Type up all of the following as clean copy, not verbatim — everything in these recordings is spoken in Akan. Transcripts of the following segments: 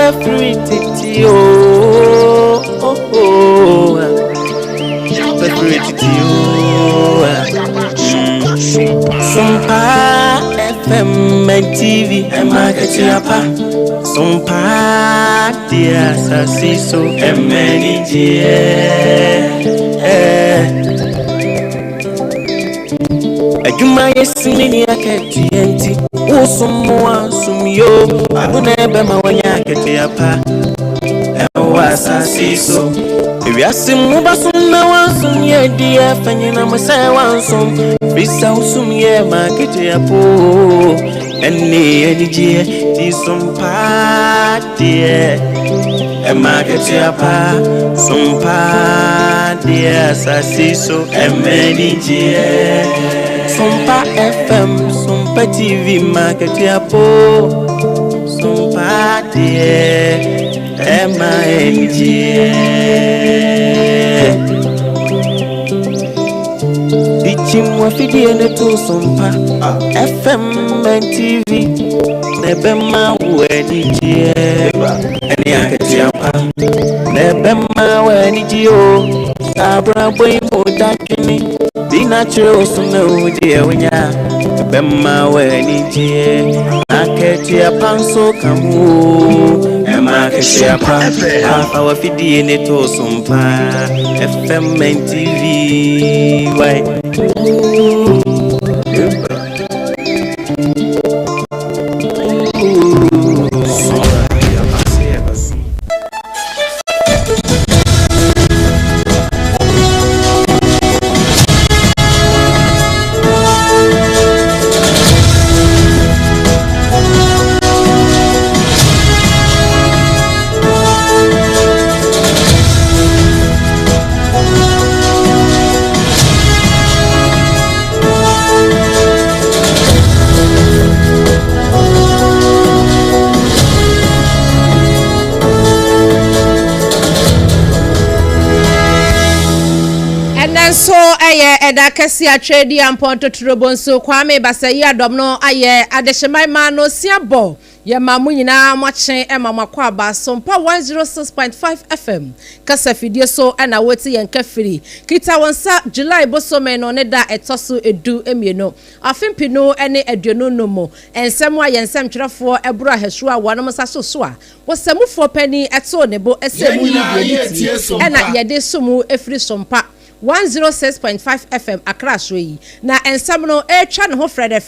Pefrititi Sompa FM and TV and market yapa. Sompa dia sasiso emeni Ajuma yesimini aketienti usumwa sumyo abunebe mawanya aketiapa ewa sasiso Ewiasimu basumna wansumye dia fanyina mwese wansum Bisa usumye aketiapo eni jie di sompa die aketiapa sompa dia sasiso emeni jie Sompa FM, Sompa TV, market yapo. Sompa die, MING. Dichimwa fidi ene tu Sompa FM and TV. Nebema weni jie. Eni aketi yapa. Nebema weni jio. Sabra boy modakini. Be natural, so no dear when ya Bemma when it I catch your panso come and market your pan half our fiddy in it or some pa FM and TV. Why? Edakasi a trade and ponto trobonso kwame basayi adomno aye adeshemai ma no siabo ye mamu nyina mwachen e mama kwa ba Sompa 106.5 FM kasa fidie so na woti yen kafiri kita wonsa July bosome no ne da etoso edu emieno afempi no ene aduonu no mo ensem wa yensem twerefo ebro ahehso a wonom saso so a wosamufo pani eto nebo esemu yi na yede sumu efiri Sompa 106.5 FM Accra Soyi na ensam no etwa ne ho frede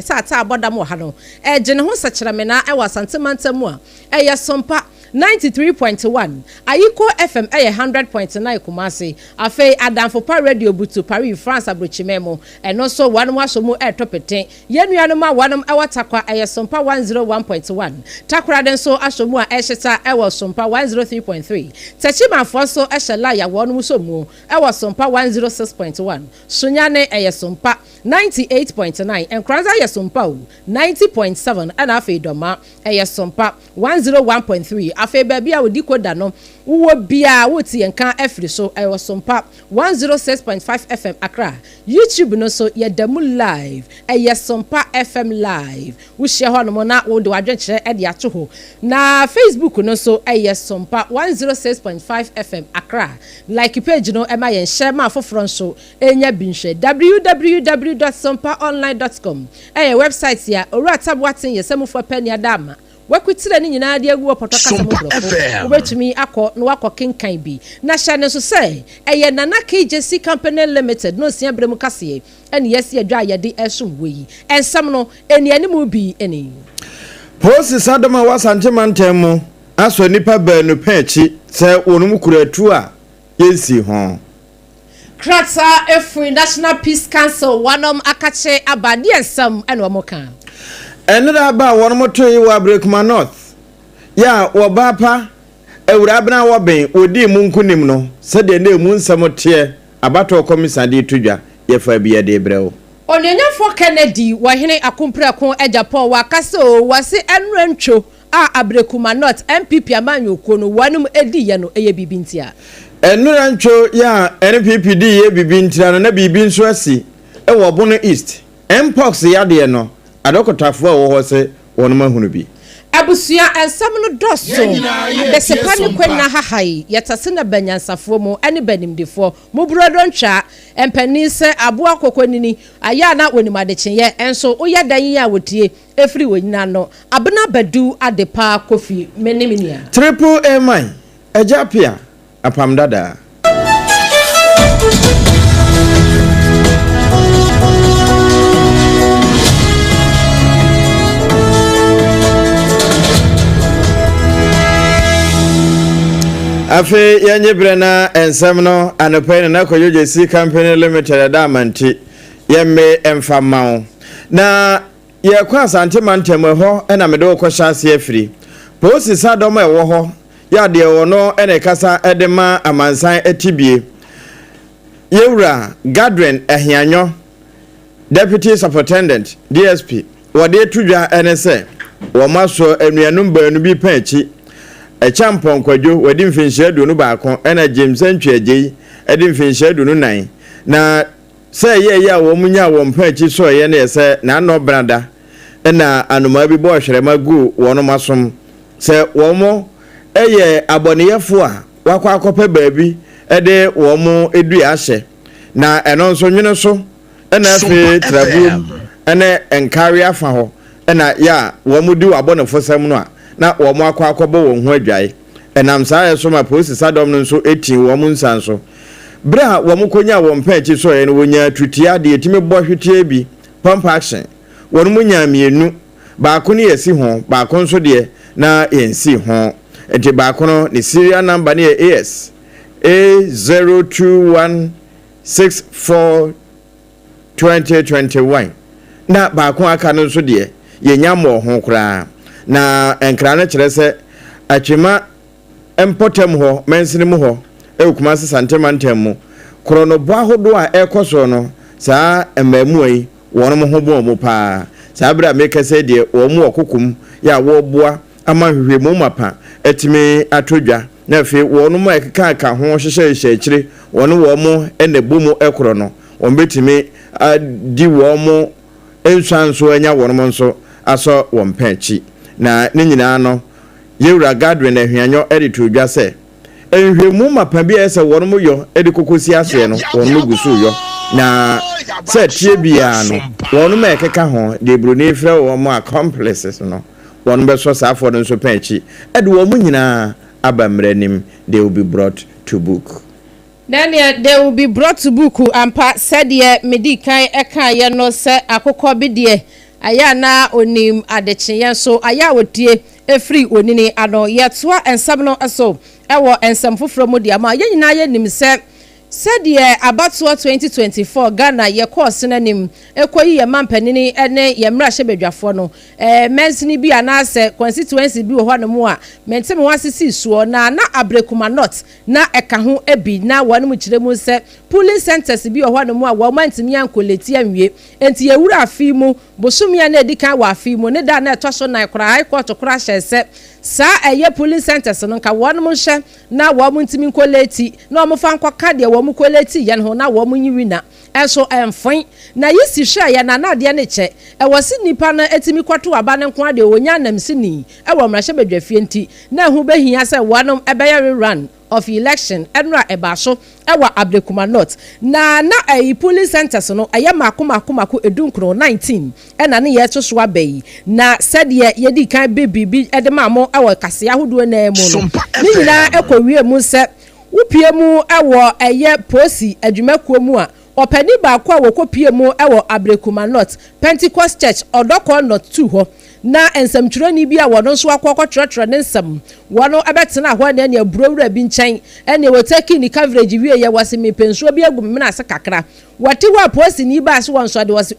tata abodam ha no eje ne ho sechirame na e wasantemantamu a eye Sompa 93.1 Ayiko FM 100.9 Kumasi afei Adamfo pa radio butu Paris France abrochimemo eno so wanom asomu etopeten yenuanom a wanom ewatakwa Sompa 101.1 takura den so asomu a eheta ewo Sompa 103.3 tachimanfo so ehela ya wanom somu ewo Sompa 106.1 sunyane Sompa 98.9 enkranza Sompa 90.7 ana afei doma Sompa 101.3 afei baby a wodi koda no wo bia woti enka afri so Sompa 106.5 FM Accra YouTube no so yedamu live Sompa FM live wo share ho no na wo de wadwenkyere e de ato ho na Facebook no so Sompa 106.5 FM Accra like page no ema yen share ma foforo so enya binhwe www.sompaonline.com website ya owura tabwatin yesamufo pani adama wakwitire ni nyina de agu opotoka samudro obetumi akọ no akọ kenkan bi na hye ne so say nana KJC Company Limited no sia bremu kase ene yesi adwa yede esum weyi ensam no eni animu bi eni Posi sadoma wasante mantemu aso nipa banu pechi se onum kuratu a yesi ho Krata Free National Peace Council wanom akache abadi ensam ene omoka Enra ba won moto yi wa Brekuma North ya wo ba pa ewura bna wo ben odi mu nkunim no se de na mu nsamote abato komisa de tudwa ye fa bia de brewo Onyanyafo Kennedy wa hene akompra kon Japan wa kaso wase enrantwo a Brekuma North MPP amanyoko no wanum edi ye no eye bibintia enrantwo ya NPP di ye bibintia na bibin so asi e wo Bono East Mpox ya de no adokotafo wo ho se wonuma hunu bi abusia ensam no doso de sepane kwanya hahai yetase na banyansafo mu ene banimdefo mu brodo ntwa empani se abo akokonini aya na wonimadekye enso oya dan yi a wotie efri wonyina no abena badu adepa kofi meniminia triple a man ejapia apamdada afe yenye brena ensem no anopen na koyoje company limited damanti yemme emfamao na ye kwa asante mantem ho na mede okosha ase afiri posi sadom ewo ho ya de wono ene kasa edema amansan atibie yewura Gadren Ehianyo Deputy Superintendent DSP wode tudwa ene se wo maso enuanum baanu bi panchi echampon kwadwo wadi mfinhyadu no baako ena James Ntwagei edi mfinhyadu no nan na se ye wo munya wo mpachi so ye na se na no brada ena anoma bi bo hwerema gu wono masom se wo mo eye aboneyefo a wakwa akope baabi ede wo mo edu ahye na eno nso nwene so ena afi trabu ena enkari afa ho ena ya wo mo di abonefo sam no a na wo mo akwakobo wo ho adwae enam saa yeso ma posi sadom no nso etin wo mo nsanso bra wo mo konya wo mpachi so ye no wonya tutia de etime bo hwetie bi pump action wonu mo nya mienu baako ne yesi ho baako nso de na yensi ho enti baako no ne serial number ne AS A0216422021 na baako aka no nso de yenya mo ho kura na enkra na kire se atwema empotem ho mensinim ho ekuma se santemantem mu krono bo ahodo a ekoso no saa emamu yi wono ho bo mo pa saa bra meka se de wo mo okokum ya wo boa ama hwehwe mo mapa etime atodwa na fe wono mo ekeka ka ho hyehye akire wono wo mo ene bomu ekro no wo betime di wo mo ensanso anya wono mo nso aso wo mpanchi na ne nyina no yewura Gadren Ehianyo editor dwa se enhwemu mapa bi ese wono mo yo edikokosi ase no wono mo gusu yo na se tie bia no wono ma ekeka ho de broni frɛ wo mo accomplices no wono be so Sarfo no so panchi ede wo mo nyina abamranim they will be brought to book. Then they will be brought to book ampa said ye medikai eka ye no se akokɔ bi de aya na onim adekye so aya wotie efri onini ano yetoa ensam no eso ewo ensam foforo mu dia ma ye nyina ye nim se said ye about 2024 Ghana ye course nanim ekoyi ye mampanini ene ye mra hyebedwafo no mensini bi anase constituency bi wo hɔ no a mentem wasisi suo na abrekuma not na eka ho ebi na wonu mu kire mu se police centers bi wo hɔ no a wo mantimi ankoleti anwie enti ye wura afi mu bosumia na edikan wa afi mu ne da na eto so na kora high court kora hye se sa eye police centers no nka wonu mu hye na wo mu ntimi nkoleti na wo mu fa nkoka de wo mu koleti ye no na wo mu nyiwi na enso enfon na yisi hye ya na ade ne che e wose nipa na etimi kwato aba ne nko ade wonya namsini e wo mra hye bedwafie nti na hu behia se wonom ebeye rerun of election enra ebaso ewa abrekuma not na police centers no aye makomako edunkro 19 ena ne ye toso abai na said ye di kan bibi edemamo ewa kase ahodo na emu no ni nyina ekowie mu se wupie mu ewo eye posi adwumakuo mu a opani ba kwa wokopie mu ewo abrekuma not Pentecost Church odoko not 2 ho na ensamtwerani bi a wono so akokotwerɛtwerɛ ne nsam wono abetena ho na ne aburawura bi nkyɛn ene wotaki ni coverage wie ye wase mepensuo bi agum me na ase kakra wate wa posi ni ba so won so de wase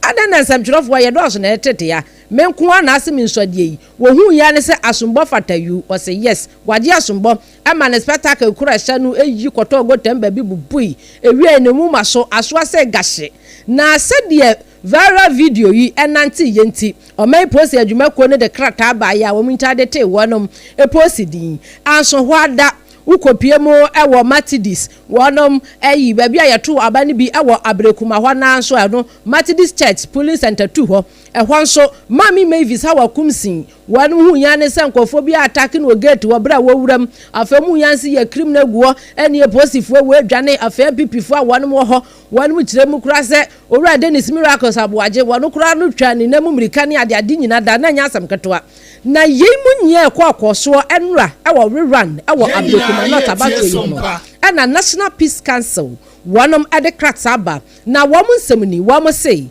ada na ensamtwerɛfo ye do so na etete ya menko ana ase mensode yi wo hu ya ne se asombo fatayu wase yes wade asombo ama ne spectacle kura hya no eyi koto gotemba bi bubui ewie ne mu maso aso ase gahye na sɛdeɛ viral video yi enanti yenti o mai post adwumakuo ne de krata ba ya wo munta de te wonom e post din anso ho ada ukopie mu ewo Methodist wonom eyi baabi ayeto abani bi ewo abrekuma ho na so no Methodist Church Police Center 2 ho ehwo nso mami Mavis ha wakumsin wonom hu yan ne sankofo bi attack no gate wo bra wo wuram afemu yansi ye criminal guo ene posifo we adwane afa pipifo a wonom ho wonom kiremu kura se owura Dennis Miracles aboaje wono kura no twane na mu mirika ne ade nyina da na nya asam ketoa na yemu nye kwakoso enra ewo rerun ewo abrekuma not about you and a National Peace Council wonom adekratsaba na womo nsemni womo sei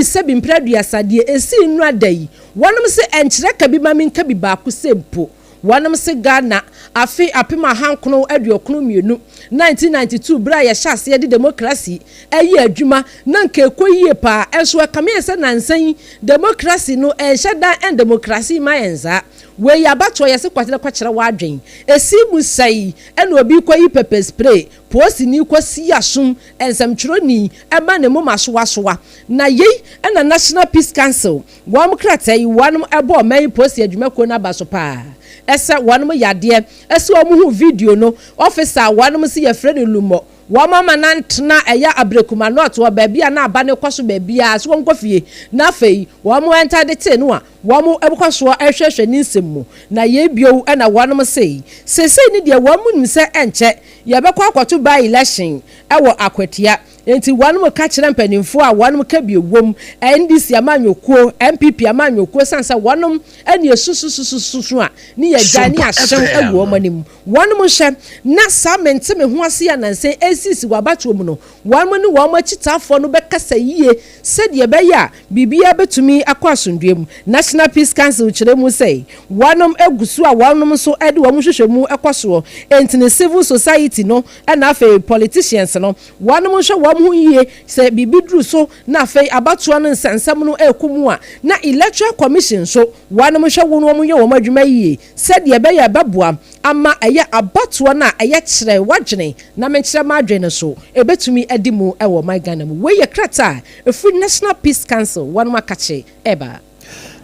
sebi mpradua sadie esi nra dai wonom se enkyere ka bi mamin ka bi ba ku sempo wonom se Ghana afi apema hankono aduokunu mienu 1992 bra ya hyase de democracy eyi adwuma na nka ekoyie pa enso akame se nansan democracy no enhyeda and democracy mayenza we ya bato yese kwakyere wadwen esi musai ena obi koyi pepper spray posi ni kwasi asum ensamtweroni ema ne momasoasoa na yei ena National Peace Council wom kratai wonom ebo man posi adwuma ko na baso pa ese wonom yade ese omuhu video no officer wonom se ye fredi lumo wamama nantna eya abrekuma not wo baabia na aba ne kwaso baabia so wonkofie na fei womo enter de te no a womo ebukwaso ehwehwe ni nsemu na ye bio na wonom sei sesei ni de womo nim se enche ye bekwa akwato by election ewo akwatia enti wonom ka kire mpanimfo a wonom ka bi wom NDC amanyokuo MPP amanyokuo sansa wonom ene esususususu a ni ye gani ahyew ewo omanim wonom hye na samente me ho ase ya nanse sisi wabato mu no wonom ne womo chitafo no bekasa yie sede be ya bibia betumi akwasondwem National Peace Council kire mu sei wonom egusu a wonom so ede womo hwehwemu ekwaso enti ne civil society no na afa politicians no wonom hwe muye se bibidru so na fei abato no nsensam no ekumu a na electoral commission so wonom hwe wono mu ye wo madwuma yie sede be ya beboa ama eye abato na eye kire wadwene na menkyere madwene so ebetumi adimu ewo my Ghana mu we ye krata free National Peace Council wonom akache eba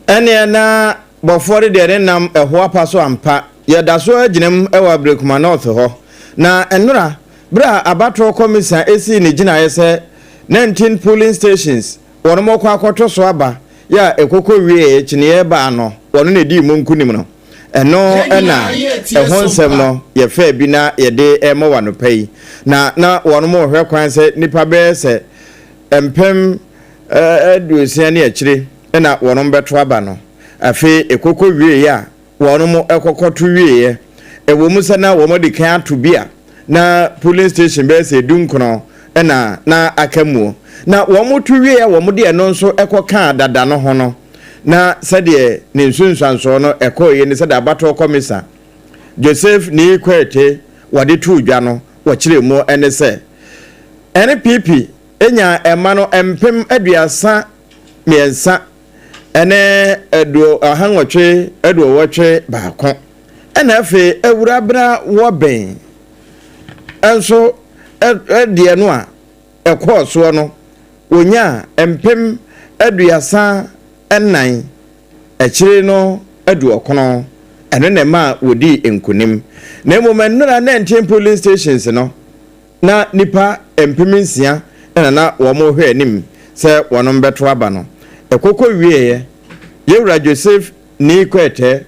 ene na bofore de nam eho apaso ampa ye da so aginem ewo abrekuma north ho na enura bra abatro commission esi ne gina yese 19 polling stations wono mokwa akoto so aba ya ekoko wie chine ba no wono ne di monkunim no eno ena ehon sem no ye fa bi na ye de emo wano pai na wono mo hwe kwan se nipa be se empem aduosia ne akire ena wono beto aba no afi ekoko wie ya wono mo ekokoto wie ewo musa na wo mo de kan ato bia na police station be se dunkono na akamu na wo mo to wie ya wo mo de no nso ekoka dada no ho no na sede ne nsunsanso no ekoye ne sede abato komisa Joseph ni kwete wade tu dwa no wo kire mu ene se NPP enya ema no empem aduasa miensa ene edu ahanwotwe edu wotwe baako ena afi ewurabra wo ben enso edie no a ekwoso no onya empem aduasa enan ekire no edu okono ene ne ma wodi enkunim na emomen no na 19 polling stations no na nipa empeminsia na wo mo hwe anim se wono beto aba no ekoko wie yewura Joseph ni kwete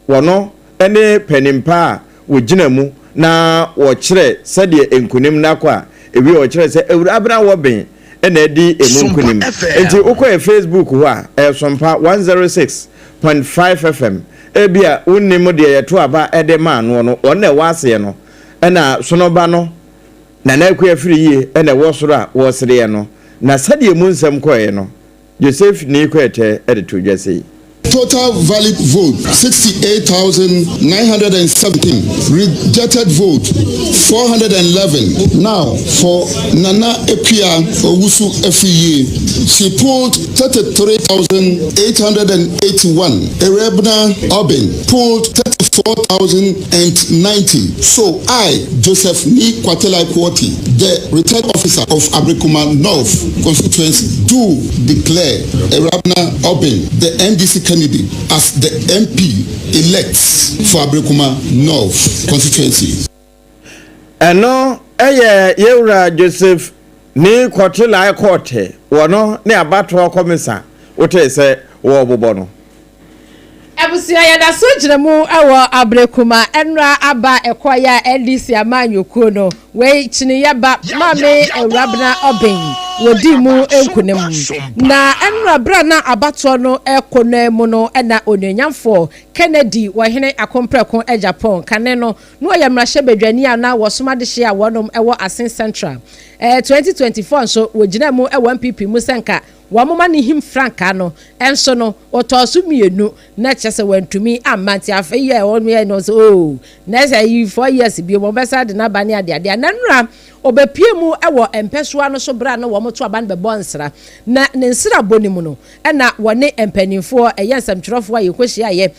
wono ene penimpa wo gina mu na wo kire sede enkunim na kwa ewi wo kire se ewura abra wo ben ena edi emunkunim enti ukọ Facebook ho a Sompa 106.5 FM ebia unnim de yeto aba ede ma no no ona wase no ena sonoba no na ekwa afiri yie ena wo soro a wo sere no na sade emunsam koye no Joseph ni kwete ede to dwase. Total valid vote 68,917. Rejected vote 411. Now for Nana Epia Owusu Efiye, she polled 33,881. Erebna Obin polled 34,090. So I, Joseph Ni Kwatela Kwoti, the retired officer of Abrekuma North constituency, do declare Erebna Obin, the NDC candidate, as the MP elects for Abrekuma North constituency. eno yewura Joseph ni kwotela kote wono ne abato komisa wote se wo bobo no Abusia ya da so gire mu ewo abrekuma enra aba ekoya NDC amanyokuo no we chini yaba mame ewrabna oben wodi mu enkunem na enra bra na abato no ekonemu no na onyenyamfo Kennedy wahene akomprekon Japan kane no no yamrahye bedwani ana wosomade hye a wonom ewo Asen Central 2024 so wogina mu ewo MPP mu senka wamoma ni him franka no enso no otosu mienu na chese wantumi amanti afeye onye no so na say 4 years bi mo besa de na bani ade nanra obepie mu ewo empesua no so bra no wo moto aban be bonsra na ne nsira bonimu no na wone empanimfo eyensamtwerofo aye kwehia ye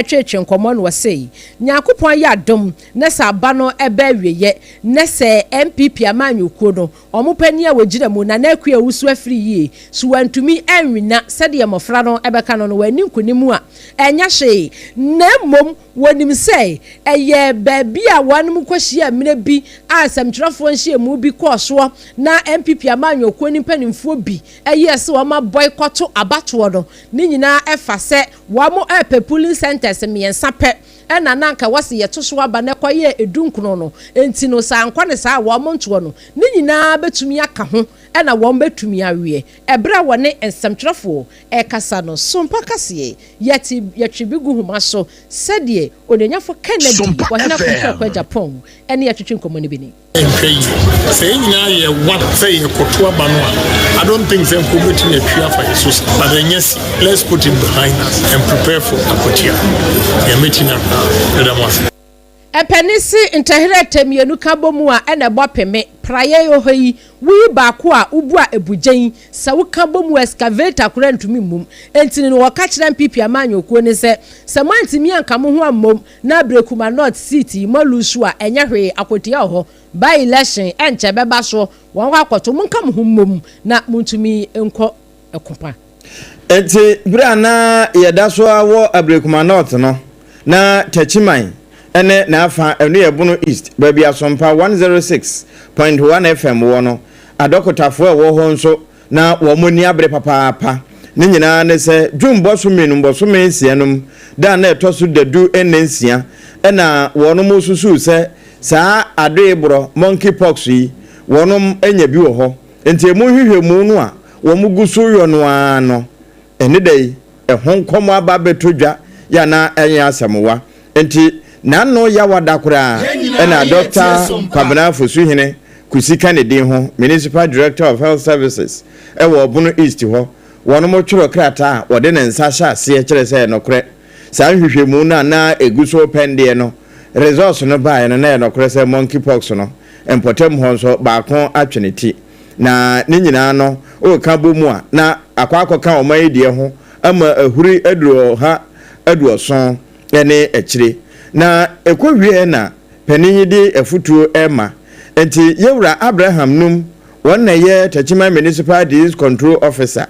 twetwe nkomo no wasei nyakopon ya dom na sa ba no ebe wieye na se MPP amanyokuo no omopani a wogina mu na akua wusu afri yie so wantumi anwina sede mofra no ebeka no wani nkunimu a enya hye na mom wonim sei eye baabi a wanum kwehia mine bi a samtwerofo nhie mu bi koso na MPP amanyokuo ni panimfo bi eye se wo ma boycott abato no ni nyina efa se wo mo polling centers miensa pe na nanka wase yetoso aba na kwaye edunkuno no enti no sankwa ne saa wo monto no ni nyina betumi aka ho na wo betumi awie ebra wone ensamtwerefo kasa no sompa kase yeti yetwibigu huma so sede onyenyafo Kennedy wahena kwa Japan ene yetwetwe nkomoni bini say nyina ye what say kotoa banwa I don't think say ko betumi atwa fa Jesus but yes let's put him behind us and prepare for akotia the meeting Epenisi intahire temienu kabomu a ene bopeme praye yo hoyi wi baako a ubu a ebugen sa wo kabomu excavator kura ntumi mum entini no waka kire MPP amanyokuo ne se samantimi anka mo ho ammom na brekuma north city malusu a enye hwe akotia ho by election enche beba so won akoto mun kam ho mum na muntumi enko ekopa enti bra na yeda so awo abrekuma north no na tachiman ene na afa enu yebuno east baabi asompa 106.5 FM wono adokotafo ewo ho nso na wo moni abre papa ne nyina ne se dwumbo so menumbo so mensianum da na etoso dadu enensia ena wono mususu se saa adebro monkeypox yi wono enya bi wo ho enti emu hwehwemu no a wo mugusu yo no ano ene dai ehonkomo aba betodwa ya na enya asemwa enti nano ya wadakura ena Dr. Kwabena Fosuhene kusika ne din ho Municipal Director of Health Services ewo Obuno East ho wono mo tworo krata wode ne nsa hya ase kire se nokre saa hwehwemu na eguso pende no results no ba na nokre se monkeypox no empotem ho so baako atweneti na ne nyina no o ka bomu a na akwakoka omayedie ho ama ahuri aduro ha aduoson ene ekire na ekwowie na paniyidi efutuo ema enti yewura Abraham num wonna ye Tachima Municipal Disease Control Officer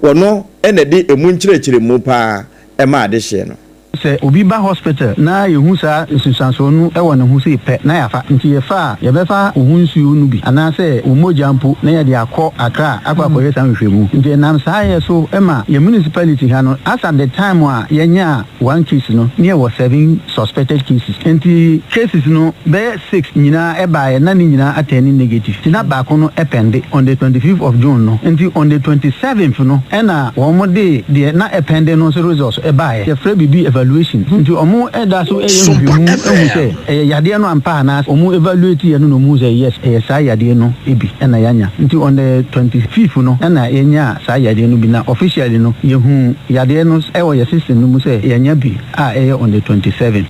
wono enedi emunkyerechire mu pa ema adehye no se obi ba hospital na yehu sa nsusanso nu e wona hu se pe na yafa nti yefa yebefa ohunsu nu bi ana se omojampo na ye de akọ Accra akwakoye sanhwehwemu nti nam sa ye so ema ye municipality ha no as at the time a yenya one case no near was 7 suspected cases nti cases no be 6 nyina e ba ye na ni nyina ateni negative tina ba ko no epende on the 25th of June no nti on the 27th no ena wo mo de na epende no so results e ba ye free bibi evaluation nti omo eda so ehwehwemu ehu se yade no ampa na omo evaluate ye no mu say yes sa yade no ebi ena yanya nti on the 25th no ena yenya sa yade no bi na officially no yehu yade no ewo ye system no mu say yenya bi a on the 27th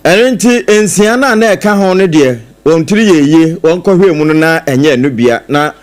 enti ensiana na eka ho no de wontiri yeye wonkohwemu no na enye no bia na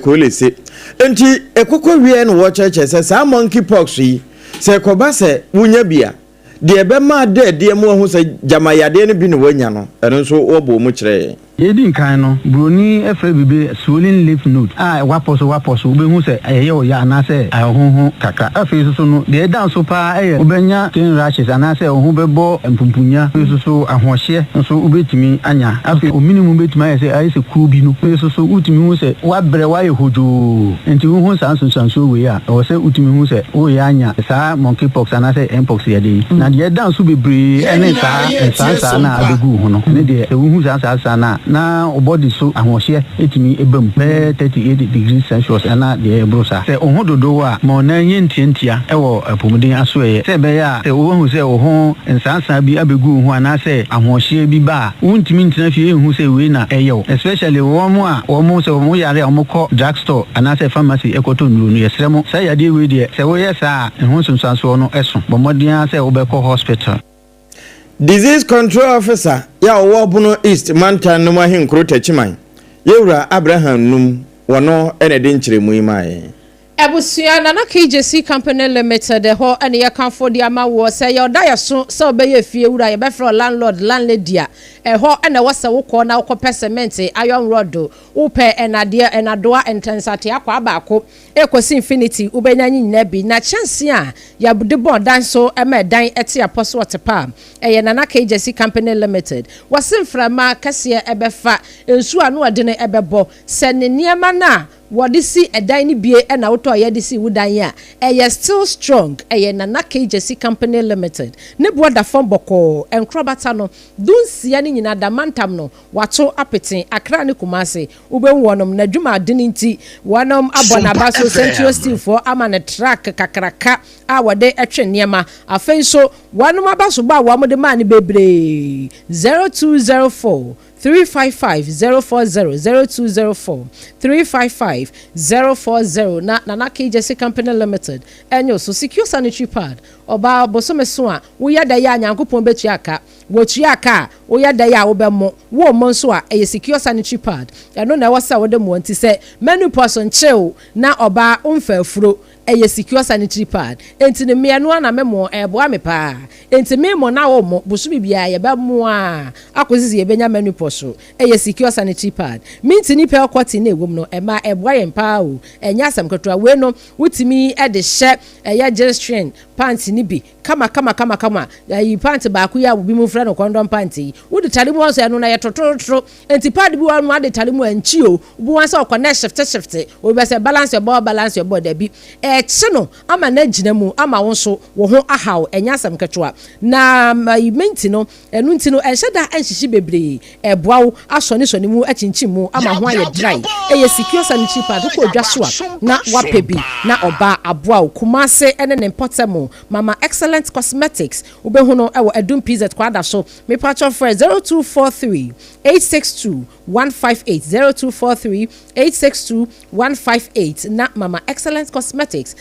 kolese enti ekokɔwie no wo cheche se sa monkeypox yi se koba se wunya bia de ebe ma de mu ho se jamayade no bi no wanya no eno so wo bo mu kire Yedin kan no broni efre bibe swollen lymph node waposo ube hu se eyo ya na se ahonho kaka afi so no de dan so pa ubenya skin rashes ana se ohun bebo empumpunya so ahohye so ubetimi anya afi o minimum betimi aye se aye se kubi no so utimi hu se wa bre wa yehojo enti hu sanso we ya o se utimi hu se o ya anya sa monkeypox ana se mpox ya de na de dan so bebre ene sa na abegu hu no ne de hu sa na body so ahohye etimi ebam 38 degrees Celsius ana de brosa se ohun dodo wa mo na yentientia ewo apomuden aso ye se be ya se ohun se ohun ensansan bi abegu hu ana se ahohye bi ba untimi ntina fie hu se we na eyo especially wo se wo yare omko drugstore ana se pharmacy ekoto nuru no yesremo se yade we de se wo yesa ehun sunsanso no eso bomodin se wo be ko hospital. Disease Control Officer ya Owobuno East Mantan no mahin krota chiman yewura Abraham num wono ene de nkyeremu imae Ebusia na KJC Company Limited ho ene ye kanfo di ama wo se ye oda ye so se obeye fie wura ye be fro landlady a ho ene wo se wo ko na wo cement iron rod wo pe enade enadoa intensity akwa baako ekosi infinity ubenya nyina bi na chance a ya bude bodan so ema dan ete apostle watepa ye na KJC Company Limited wasimframa kase ebefa ensu anu ade ne ebebo se ne niema na what is see a dining beer and out of Yadisi Wudaya, a still strong, a Nana KJC Company Limited. Nebwa da Fomboko and Crobatano, don't see any in Adamantamno, what so appetite, a crani kumase, Ube one Najuma Dininti, one Abonabaso Central Steel for Amana track Kakaraka, our day at Chenyama, a face so one Mabasuba, one of the money baby 0204. 355-040 0204 355-040 na KJC Company Limited enyo so secure sanitary pad oba bosomeso a wo yada ya nyankopon betuaka wo tuaka wo yada ya wo bemo wo monso a secure sanitary pad eno na wasa wo dem wanti se menu person chill na oba umfa afuro secure sanitary pad enti ne me no na memo eboa me pa enti me mo na wo mo busu bibia ye be mo a akozizi ye benya menu poso secure sanitary pad minti ni pe okoti na ewom no ema eboa ye mpa o enya asam kotwa we no wutimi e de hye G-string pants ni bi kama yi pants ba ku ya bi mu fra no condom pants wudi tale mu so eno na ye tototoro enti pad bi wa mu ade tale mu anchi o bu wan se o connect shift o be se balance your body bi no ama na gina mu ama wonso wo ho ahaw enya asam ketwa na menti no enu nti no enhyeda enhyishi bebre eboawo asone mu achinchi mu ama ho aye dry secure sanitary pad ko odwa so a na wapebi na oba aboawo kumase ene ne potemo mama excellent cosmetics ubehu no ewo edum pz kwada so me patch of 0243 862 158 0243 862 158 na mama excellent cosmetics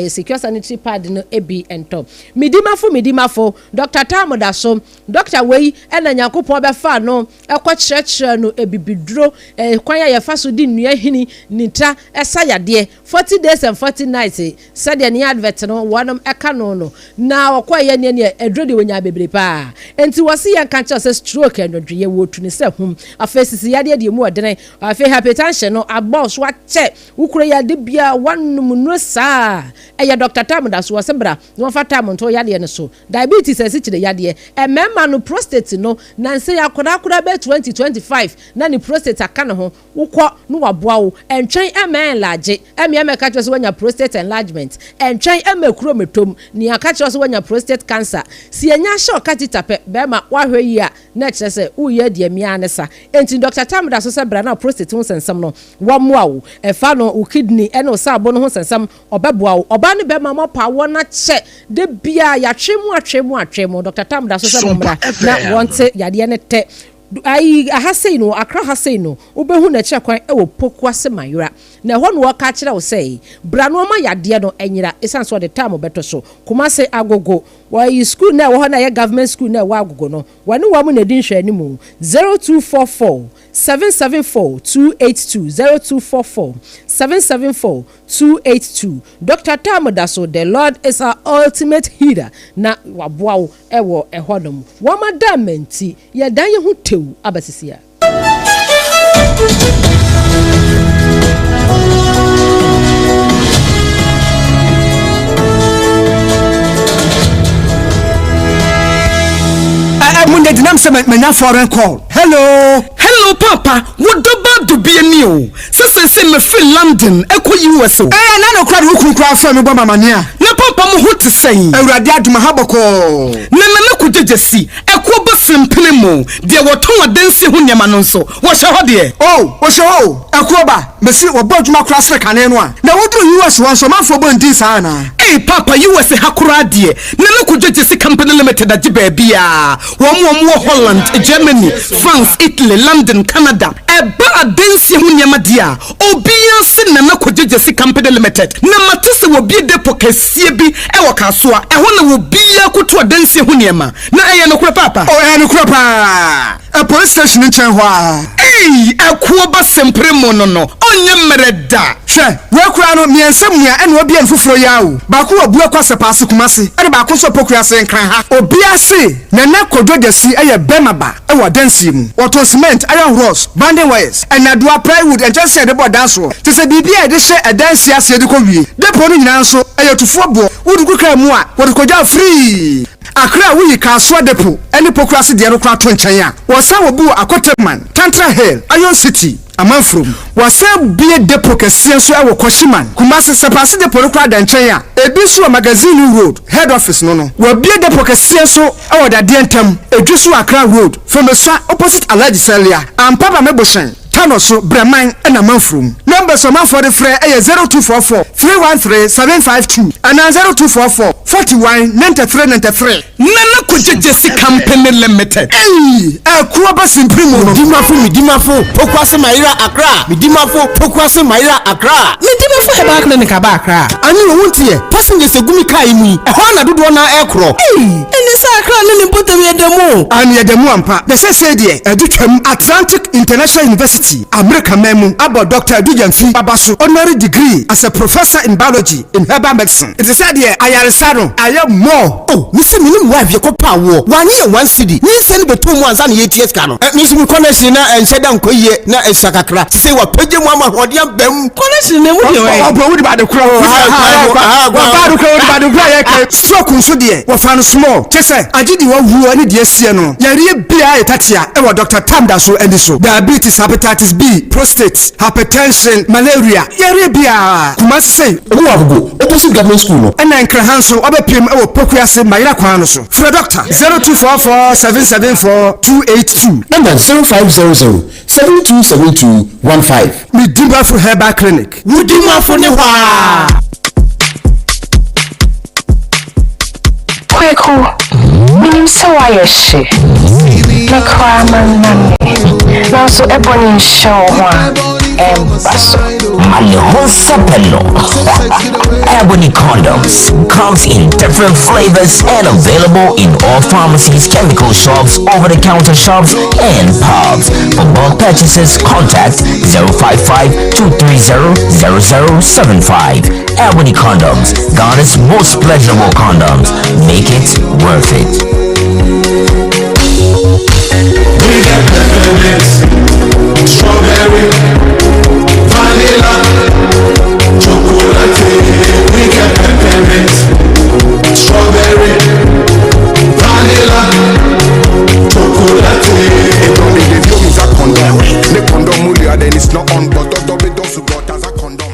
secure sanitary pad no ebi ento midimafo Dr. Tamoda so Dr. Wei ena nyankopon be fa no ekwa chire no ebibidro kwan ya fa so di nnua hini nita esayade 40 days and 40 nights said any advert no wanum eka no na okwa ye ne edrodi wonya bebre pa enti wose yan kan che stroke enodwe ye wotu ni se hum afesisi yade de mu odene afe hypertension no abos wa che ukuro yade bia wanum no sa eye Dr. Tamoda so wose bra no fa tam nto yade ne so diabetes esi chire yade emema no prostate no na nse yakoda be 2025 na ni prostate aka ne ho ukọ no waboa wo entwen large emeka che so wanya prostate enlargement entwen emekuro metom ni aka che so wanya prostate cancer si enya sho katita pe be ma wahwe yi a na che se uye de mia ne sa enti Dr. Tamoda so se bra na prostate ho sensam no womoa wo efa no u kidney ene o sabo no ho sensam obeboa wo oba ne be ma mo pa wo na che de bia ya twemu Dr. Tamoda so se bomra na wonte yade ne te ai ahasei no akra hasei no ubehu na kire kwan ewo poku ase mayura na ho no waka kire wo sei bra no ma yade no enyira esanso de time beto so kuma se agogo wa school na wo na ye government school na wa agogo no wani wa mu na din hwe animu 0244 774 282 0244 774 282 Dr. Tamoda so the Lord is our ultimate healer na waboa ewo ehodom wa madamenti ye dan ye hu tew abasisia Monday dinam se menya foreign call. Hello papa, what about to be a new? Say me feel London, eko US. Na no crowd who crowd from me mama nia. Na papa mo ho te say. Awurade aduma haboko. Na me ko jejesi, eko bo simpene mo. De woton adansi ho nyama no so. Wo hye ho de. Oh, wo hye ho. Eko ba, me si wo bo aduma kra sre kane no a. Na wodru US won so manfo bo ndi sa na. Hey papa, US hakura de. Na me ko jejesi company limited agi ba bia. Wo Holland, Germany, France, Italy, London, Canada. Eba adansi ho nyama dia. Obia se na ko jejesi company limited. Na matese wo bi depo kasie bi e wo kasoa. E ho na wo bia koto adansi ho nyama. Na eye no kura papa. Oh, eye no kura pa. A police station in Chenhua. Hey, akuo ba sempre mo no. Onye mereda. Hwe, we kura no miensem nia ene obi enfufuro yawo. Ba ko obu akwase paase kumase. E ba ko so pokua se nkran ha. Obia se na kododesi eye bemaba e wo dansi mu. Wato cement, iron rods, banding wires, and adua plywood and just say the board dance wo. Te se bibia e de hye e dansi ase de ko wie. Depo no nyina nso eye tufo bo. Wudu kuka mu a, wo ko ja free. Akra wuyi kaso depo ene pokua se de no kwa to nchen a. Wo sa wo bu akoteman, Tantra Hill, Iron City. Amanfrom wasa bie depo kese so e wo Koshiman Kumasi sepase depo no kwa danchen a ebi so magazine road head office no wo bie depo kese so e wo dade entam edwiso Accra road from Eswa opposite Alhaji Salia ampaba meboshen Tano so Breman and Amanfrom numbers of man for the free 0244 313 752 and 0244 41 93 Nana Kujesi Company Limited. Hey, Kuaba Simprimo, Dimafo, Pokwase Maira Accra, Midimafo, Pokwase Maira Accra. Midimafo Hebak Kabakra. And you won't hear, passengers a Gumika in me, a Hona Dudwana Aircro. Hey, and the Sacra Lily put them at the moon. And yet the Mwampa, the Sessedia, Atlantic International University, America Memo, about Dr. Dujanfi Babasu, honorary degree as a professor in biology in herbal medicine. It is said here, I am more. Oh, Mr. Minim wife, your power. 1 year, 1 city. You send the 2 months and 8 years. Cano. Miss Mukonesi and said, Uncle, ye, na a sakakra. Say what Pedium Mama, what you have been. Connection, what about the crowd? Stroke so dear, what found small. Tessa, I did you want who any dear Siano. Yari Bia Tatia, and Dr. Tamdaso and so. Diabetes, hepatitis B, prostate, hypertension, malaria. Yari Bia. Must say, who have go? Opposite government school. And then Krahanso, Abapim, or Pokuase, Maira Quanoso. For a doctor, 0244 774 282. Number 0500 7272 15. Midimba for Herbal Clinic. Midimba for Newa. Kweku, nimsawayeshi. Nakwama nani. Naso ebony show Embasso. Malehosa Pello. Ebony condoms comes in different flavors and available in all pharmacies, chemical shops, over-the-counter shops, and pubs. For bulk purchases, contact 055-230-0075. Ebony condoms, Ghana's most pleasurable condoms. Make it worth it. We got peppermints, strawberry, vanilla, chocolate. We got peppermints, strawberry, vanilla, chocolate. Don't need the view is a condom. The condom mulia then it's not on, but don't be those who got as a condom.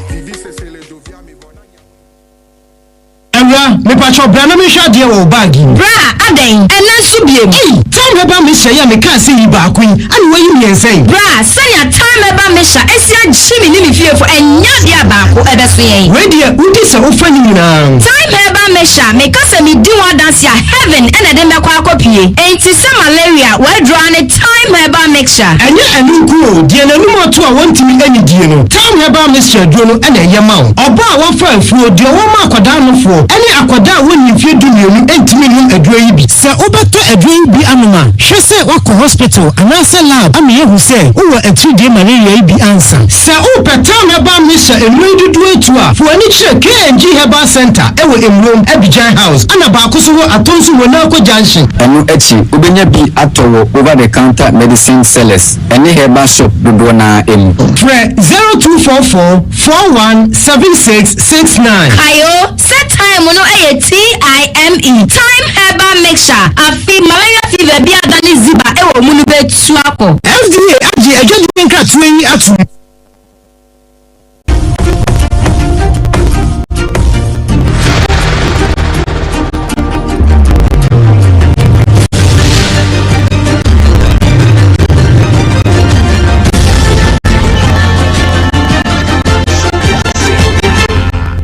Me pacho brana me hwa de wo bag bra aden ena so biem time eba me hye ya me kan se yi ba kun ani wayi me nsɛn bra sanya time eba me hya esia gyimi ni me fiefo enya de abako ebe so yen we de udi se wo fani nyina time eba me hya me kasa me di wa dance ya heaven ena de me kwa akopie enti se malaria we draw ne time eba mixture enye anu ku de na numo to a wontimi anyi die no time eba mixture duo no ena ye ma obo a wo fa afuo de wo ma akoda no fo ene akwada woni mfie dumienu entimi nim aduro yi bi se obeto aduro yi bi anoma hwe se wako hospital anase lab ame ehu se wo atridie malaria yi bi ansa se obetam eba misha emru dudu etu a fo ani che KNG Herbal Center ewo emrom Abidjan House ana ba ko so wo atonso wo na ko junction enu echi obenya bi atowo over the counter medicine sellers ene herbal shop dodo na emu 0244417669 ayo set time no time herbal mixture afi malaria fever bi adani ziba ewo munu betu akọ FDA agi ejo di nka tueni atu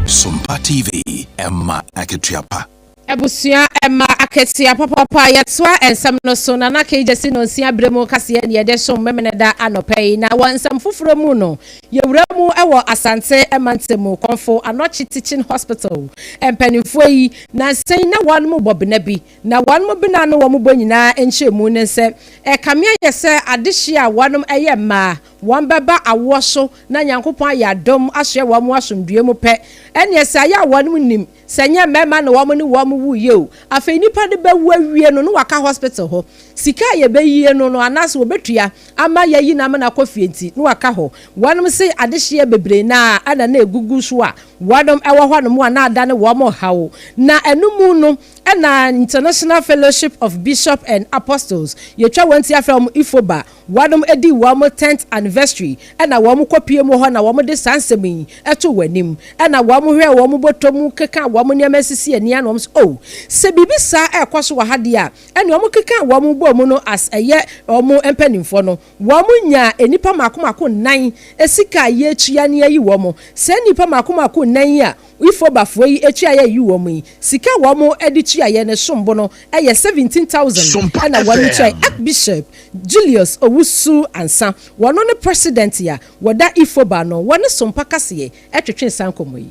Sompa TV Emma Aketiapa Ebusia Emma Aketia papa yetwa ensam no so na na kejesi no nsia bremu kase ye de so memeneda anopei na wansam fufuro mu no yewura mu ewo asante emantemu konfo anochi teaching hospital empanifo yi na sen na wan mu bobna bi na wan mu bina no wo mu bonyina enchemu ne se kamia yese adehye a wanum eye ma wan beba awo so na nyankopon ayadom ahye wo mu asomdue mu pe ene yese aya wanum nim senya mema na wo mu ni wo mu wu ye o afa nipa de be wu awie no waka hospital ho sika ye be yie no anas wo betua ama yayi na na kofi enti no waka ho wanum se adehye bebre na ana na egugu so a wanum ewo ho no mu na adane wo mo hawo na enumu no na International Fellowship of Bishop and Apostles yetwa wanti afra mu ifoba wanum edi wo mo 10th anniversary na wo mo kopie mu ho na wo mo de sansemi eto wanim na wo mo hwe wo mo botomu keka wo mo niam asisi ani anom oh se bibisa ekoso wa hade a ene wo mo keka wo mo bo mu no as eye wo mo empanimfo no wo mo nya enipa makomako nan esika ye tua ne ayi wo mo se enipa makomako nan a ifoba fo yi etua ye yi wo mo yi sika wo mo edi tua ye ne sombo no eye 17,000 na wo tua Archbishop Julius Owusu ansa wono ne president ya woda ifoba no wone sompa kase etwetwe sankomo yi.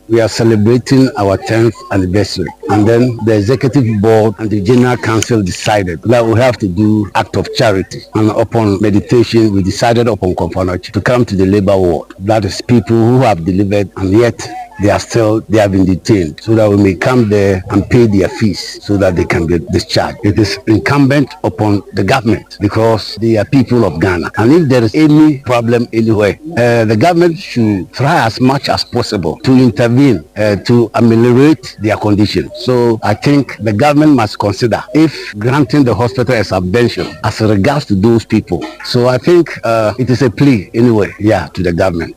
We are celebrating our 10th anniversary, and then the executive board and the general council decided that we have to do act of charity, and upon meditation we decided upon Komfanochi to come to the labor ward. That is people who have delivered and yet they have been detained, so that we may come there and pay their fees so that they can be discharged. It is incumbent upon the government because they are people of Ghana, and if there is any problem anywhere, the government should try as much as possible to intervene to ameliorate their condition. So I think the government must consider if granting the hospital a subvention as regards to those people. So I think it is a plea anyway, to the government.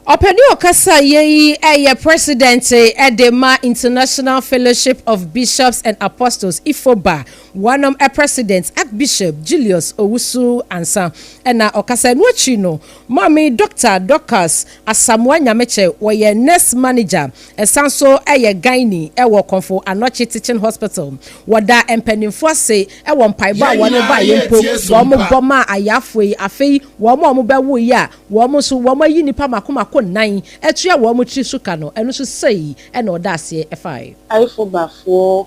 Openi okasa ye president Edema International Fellowship of Bishops and Apostles Ifoba one president Archbishop Julius Owusu ansa na okasa nuachi no mami Dr. Docas Asamoah Nyameche woye nurse manager esanso gaini ewo konfo anochi teaching hospital wada empanimfo se ewo mpaiba wone ba yempo wo mo boma ayafoi afei wo mo be wo ya wo mo so wo mo yi nipa makomako nan etua wo mo chi suka no eno so sei na odase efai Ifoba for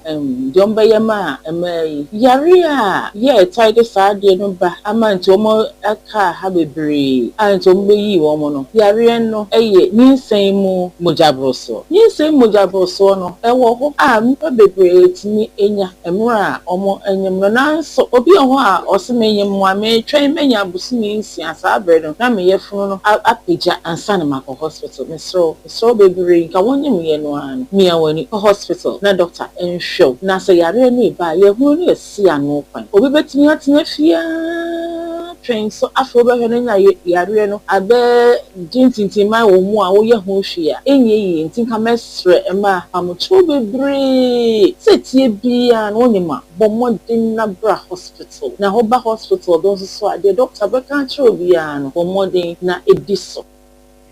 jomba yema yari a ye tidy saade no ba ama nti omo aka ha bebre anti omo yi wo mo no yari no eye ninsen mu mojabroso no ewo ho a mpa bebre timi enya emra omo enyem no nanso obi ho a osemenyem mu ame twen menya busumi nsia sa bre no na me yefunu no apeja ansa na mako hospital so bebre ka wonyem ye no an me awani hospital na doctor enshow na say yari no ba ye hu no si ano kwan obi betimi atena fia train so afro be hwe na yare no abe jintintima wo mu a wo ye ho hwia enye yi ntinka mesre ema amocho bebre setie bia no nyima bomodin na bra hospital na ho ba hospital don so ade doctor be kan che obi an bomodin na ediso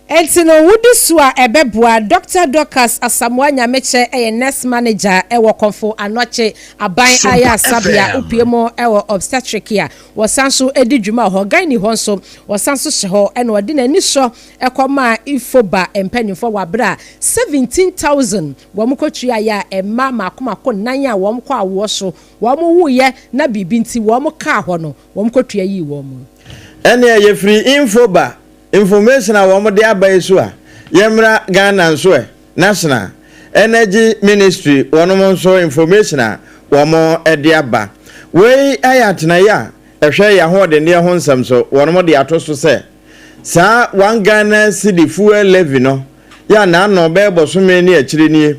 Entino wudi sua ebeboa Dr. Dorcas Asamoah Nyameche nurse manager ewo Komfo Anoche aban aya sabia upiemo ewo obstetric ya wasanso edi dwuma ho gani ho nso wasanso hye ho ene odi nani so ekoma ifoba empanifo wabra 17,000 wamkotua ya emma makomako nan ya wamkọ awo so wamuwuye na bibinti wamka ho no wamkotua yi wamu ene ye free infoba information a wo de abai so a yemra Ghana nso National Energy Ministry wono nso information a wo de aba we ayatena ya ehwe ya ho de ne ho nsam so wono de ato so se sa one Ghana cedi fuel levy no ya na no be bosome ne akire nie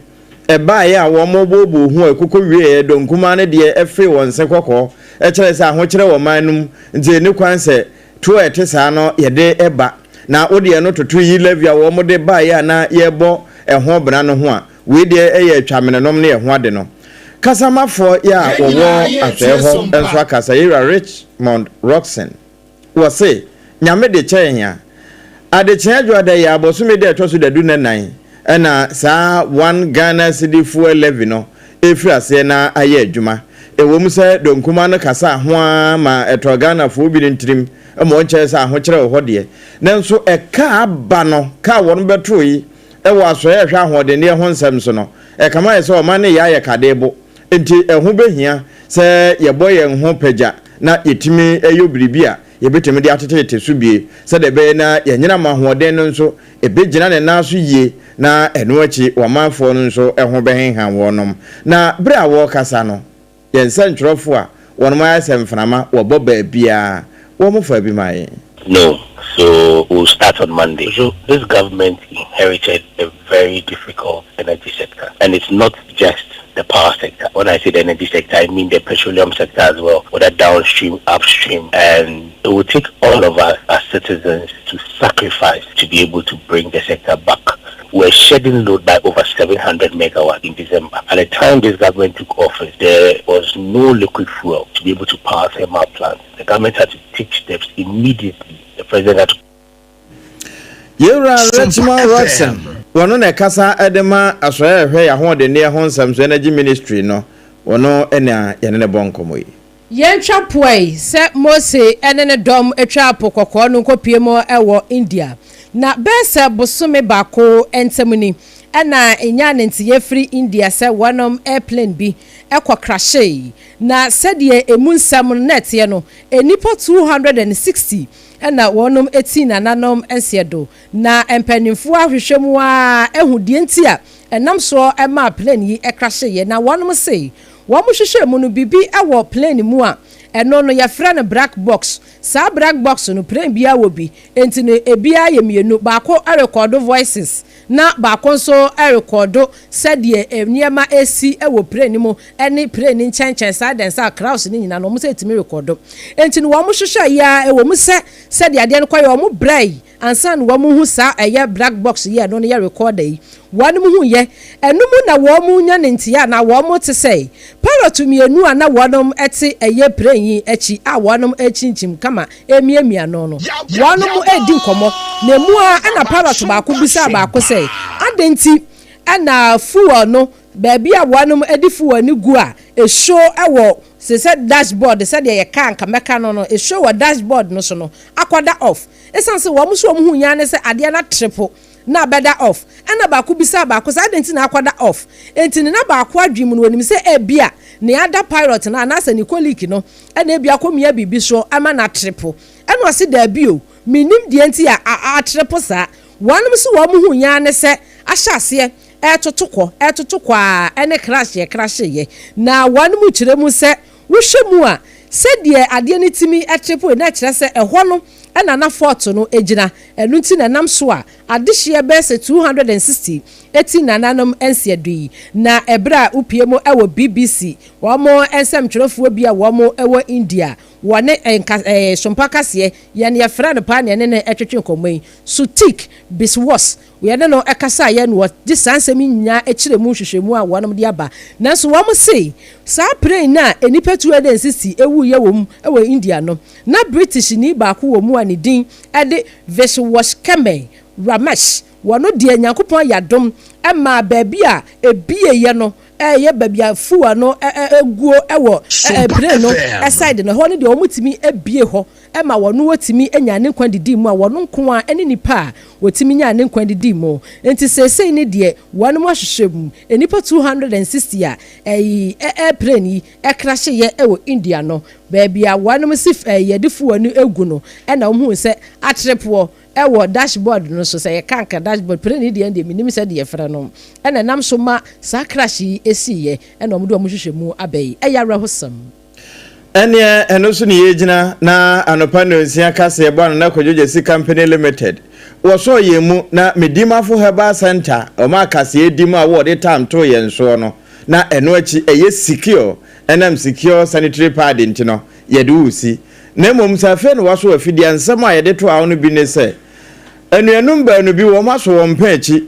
eba ya wo bobo hu akoko wie donkuma ne de efe won se kokko e kire se ahokire wo manum nti ne kwan se to etesa no yede eba na odi no toto yi levy a wo mo de ba ya na yebo eho bra no ho a we de eye atwamenenom ne eho ade no kasamafo ya wo afeho enso akasa yira Richmond Roxen wo se nyame de chen ya ade chen adwada ya abosume de etoso dadu nan ena sa one Ghana cedi fuel levy no efri ase na aye adwuma ewo mu se donkuma no kasa ho ma eto Ghana fo bi ntrim mo nche sa ho kire ho de nanso eka aba no ka won beto yi ewo aso ye hwa ho de ne ho nsem so no kama ye se o man ya ye kadebo enti ehu behia se ye boye ho pagya na yetimi eyobiribi a ye betemi de atete so bie se de be na ye nyina ma ho de no nso ebegina ne na so yie na eno achi wamanfo no nso eho behenhan wonom na bre a wo kasa no ye nsentwerofo a wonom asemframa wo boba bia wo mo fa bi mai. No, so we'll start on Monday. So this government inherited a very difficult energy sector, and it's not just the power sector. When I say the energy sector, I mean the petroleum sector as well, whether downstream, upstream, and it will take all of us as citizens to sacrifice to be able to bring the sector back. We're shedding load by over 700 megawatts in December. At the time this government took office, there was no liquid fuel to be able to power thermal plants. The government had to take steps immediately. The president had to... Yura Richmond Roxen, wono na kasa edema asoya hwe ya ho de ne ho nsam so energy ministry no wono ena yene ne bonkomo yi yentwa poe se Mose ene ne dom etwa apokoko no kopiemo ewo India na bese bosome bako entemuni ena enya ntiye free India se wonom airplane bi ekwa crashe na sedie emunsam net ye no enipo 260 ena wonom 18 nanom ensiedo na empanimfo ahwehwemu a ehudie ntia enam so ema plane yi crashe ye na wonom sei wo mo hwehwe mu no bibi ewo plane mu a eno no ya fra no black box sa black box no plane bia wo bi enti no ebia ye mienu baako record voices na baako so record said eniema esi ewo plane mu eni plane nchenchen sa den sa crowds ni nyina no mo se timi record enti no wo mo hwehwe ya ewo mu se said ade no kwa yo mo brai ansan wo mo hu sa eye black box ye no ya record yi wanu mu hu ye enum na wo mu nya ntia na wo mo te sei pilot mienu ana wonom ete eye plane yi echi a wonom echinchim kama emiemia no no wonom edi nkomo na mu a ana pilot ba ko bisa ba ko sei adenti ana fuel no baby a wonom edi fuel ni gu a e show ewo se said dashboard said ye kan kameka no no e show wa dashboard no so no akwada off esanse wo mo so mo hu nya ne se ade na triple na beda off ana ba ko bisa ba ko sa adenti na akwada off enti na ba ko adwim no onim se ebia ne ada pilot na anasa ni colleague no ana ebia ko mia bibi so ama na triple ana o se da bio minim de enti a triple sa wanum so wo mo hu nya ne se ahyase etotokọ a ene crash ye na wanum kire mu se wo hwemu a se de ade ne timi triple na kire se ehọ no ena na fort no ejina enu nti na nam so a adehye bese 260 eti nananom ensiedui na ebra upiemo ewo BBC wo mo ensem twerefo bia wo mo ewo India wone Sompa kase ye ne yefra no pa ne ne etwetwe nkomai sutik biswas we ne no ekasa ye no disansem nya ekiremu hwehwemu a wonom de aba nanso wo mo sei sa plane na enipa 260 ewu ye wo ewo India no na British ni ba ko wo mu ani din ede Vishwas Keme Ramesh wono de Nyankopon yadom ma baabi a ebie ye no ye baabi afuwa no eguo ewo bre no aside no ho ne de omutimi ebie ho ma wono wotimi enya ne kwandidi mu a wono nko a ene nipa a wotimi nya ne kwandidi mu enti sesei ne de wono mo hwehwem enipa 260 a airplane yi crashe ye ewo India no baabi a wono sif ye defuwa no egu no na omhu se atrepo ewo dashboard no so say kanka dashboard plane ni de minim se de frɛ no na nam so ma sa crash yi esiye na omdo omhwehwemu abai eyawra hosam ene eno so ne yegina na anopa no nsia kase ye bɔ na Kojoje Company Limited wo so yemu na Medimafo Herbal Center o ma kase edimu a wo de time to ye nso no na eno achi eye secure enam secure sanitary pad ntino ye de usi na mom safe no waso afidi ansam a ye de to awo no bi ne se enuanum ba no bi wo maso wo mpachi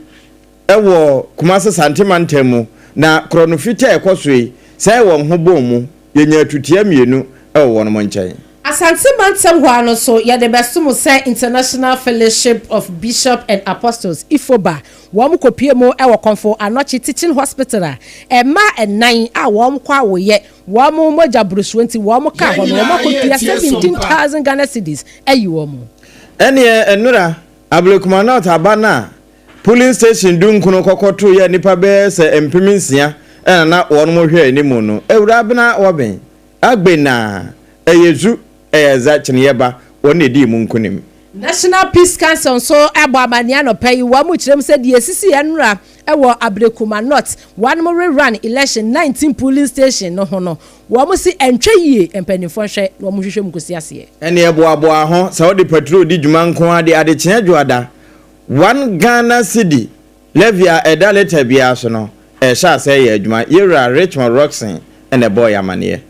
ewo Kumase Santimantemu na kronofita ekosoi sai wo ho bomu yenya tutia mienu ewo no monchen Asantimantem ho ano so ye de besumu say International Fellowship of Bishop and Apostles Ifoba wo mo kopie mo ewo Konfo Anochi Teaching Hospital ema enan a wo mo kwa wo ye wo mo moja brusuenti wo mo ka ho no wo mo kopia 17,000 Ghana cedis ayi wo mo ene enura Ablekuma not abana polling station dunkuno kokoto ye nipa be se empeminsia na wono mo hwe animu no ewura bena woben agbena eyezu eyeza chineyeba woni edi mu nkunim National Peace Council so abo amania no pay wo mu kirem se de esisi enura ewo Ablekuma not one more run election 19 polling station no ho no wo mu si entwe yie empanifo hwe wo mu hwehwem kosi ase ene ebo ho sa wo de patrol di dwuma nko ade ade kyen dwoada 1 Ghana cedi levia edaleta bia so no sha say ye adwuma yera Richmond Roxon ene boy amane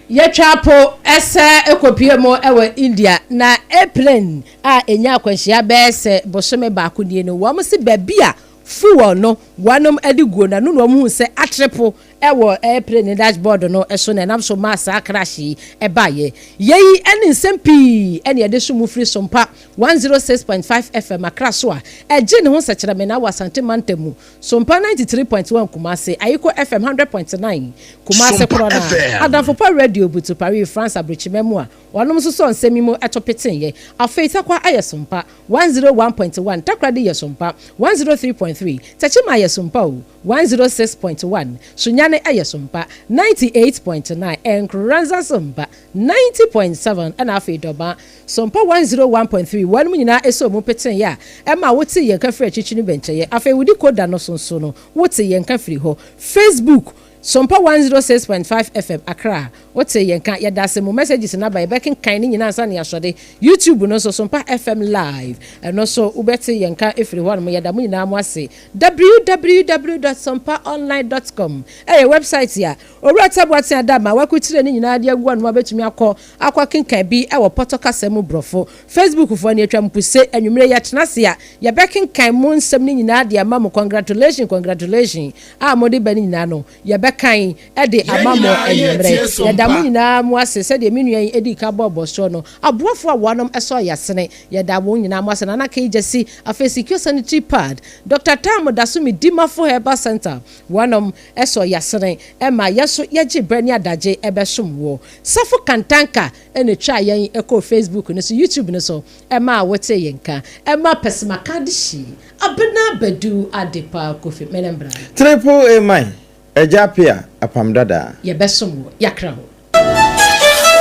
ye twapo ese ekopie mo ewe India na airplane a enya akwanhia be se bosome ba akudie no wo mo se babia fuwo no wanom adiguo na no hu se atrepo ewo airplane dashboard no eso na nam so ma sa crash ebaye yeyi ene nsempi ene ede so mu free Sompa 106.5 FM akraso a eje ne ho sekere me na Wasantimantemu Sompa 93.1 Kumase Ayiko FM 100.9 Kumase Corona Adafo Radio Butu Paris France Abrichimemu a wonom so so nsemi mu etopeten ye afeita kwa aye Sompa 101.1 takrade ye Sompa 103.3 Tachima ye Sompa 106.1 Sunyane aye Sompa 98.9 Enkranza Sompa 90.7 and afi doba Sompa 101.3 one mu nyina eso mu peten ya ema wote ye kafri achichi ni benche ye afi wudi koda no sonso no wote ye kafri ho Facebook Sompa 106.5 FM Accra wote yenka yadase mu messages na by backing kind nyina ansa ne asode YouTube no so Sompa FM live and so ubete yenka efri ho no yada mu nyina mu ase www.sompaonline.com website ya owura tabwate adama wakutire ni nyina ade agwa no abetumi akwa kenkan bi e wo potoka semu brofo Facebook fo ne atwa mpuse anwumre ya tenase ya ya backing kan mu nsem ni nyina ade ama mu congratulations mode bani nyina no ya kan ede amamo anwumre yada mu nyina mu ase se de menuan edi ka bobo so no aboafo a wanom eso yasene yada mu nyina mu ase na na kai jesi afesicure sanitary pad Dr. Tam Dasumi Medimafo Herbal Center wanom eso yasene ema yeso yeje brani adaje ebesom wo safo kantanka ene twa yen eko Facebook ne so YouTube ne so ema wote yenka ema pesima kadishi abena badu adepa kofi melembra triple A mine Ejapia apam dada ye besom wo yakra ho